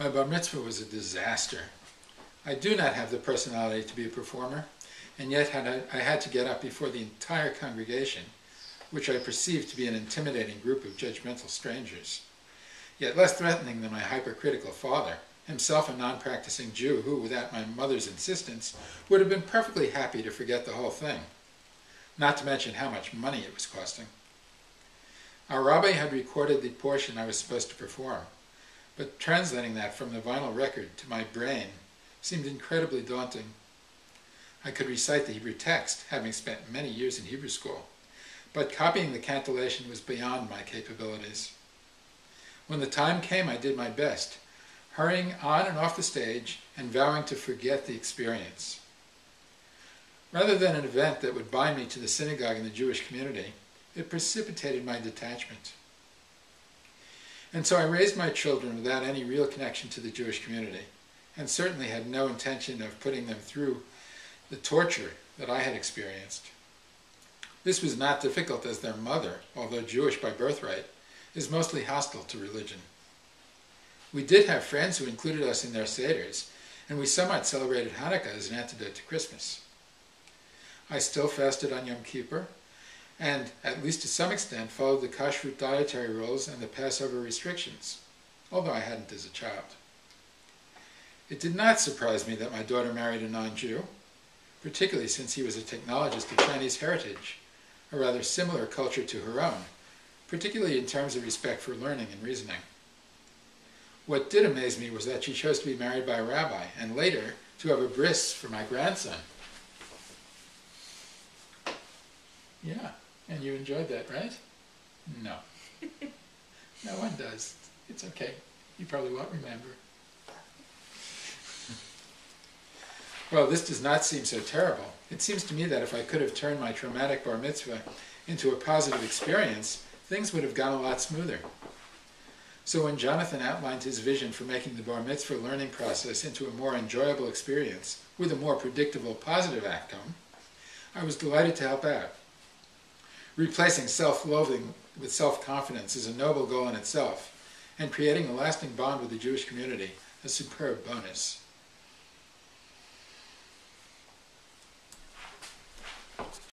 My bar mitzvah was a disaster. I do not have the personality to be a performer, and yet I had to get up before the entire congregation, which I perceived to be an intimidating group of judgmental strangers, yet less threatening than my hypercritical father, himself a non-practicing Jew who, without my mother's insistence, would have been perfectly happy to forget the whole thing, not to mention how much money it was costing. Our rabbi had recorded the portion I was supposed to perform, but translating that from the vinyl record to my brain seemed incredibly daunting. I could recite the Hebrew text, having spent many years in Hebrew school, but copying the cantillation was beyond my capabilities. When the time came, I did my best, hurrying on and off the stage and vowing to forget the experience. Rather than an event that would bind me to the synagogue and the Jewish community, it precipitated my detachment. And so I raised my children without any real connection to the Jewish community, and certainly had no intention of putting them through the torture that I had experienced. This was not difficult, as their mother, although Jewish by birthright, is mostly hostile to religion. We did have friends who included us in their seders, and we somewhat celebrated Hanukkah as an antidote to Christmas. I still fasted on Yom Kippur, and, at least to some extent, followed the kashrut dietary rules and the Passover restrictions, although I hadn't as a child. It did not surprise me that my daughter married a non-Jew, particularly since he was a technologist of Chinese heritage, a rather similar culture to her own, particularly in terms of respect for learning and reasoning. What did amaze me was that she chose to be married by a rabbi, and later to have a bris for my grandson. Yeah, and you enjoyed that, right? No. No one does. It's okay. You probably won't remember. Well, this does not seem so terrible. It seems to me that if I could have turned my traumatic bar mitzvah into a positive experience, things would have gone a lot smoother. So when Jonathan outlined his vision for making the bar mitzvah learning process into a more enjoyable experience with a more predictable positive outcome, I was delighted to help out. Replacing self-loathing with self-confidence is a noble goal in itself, and creating a lasting bond with the Jewish community a superb bonus.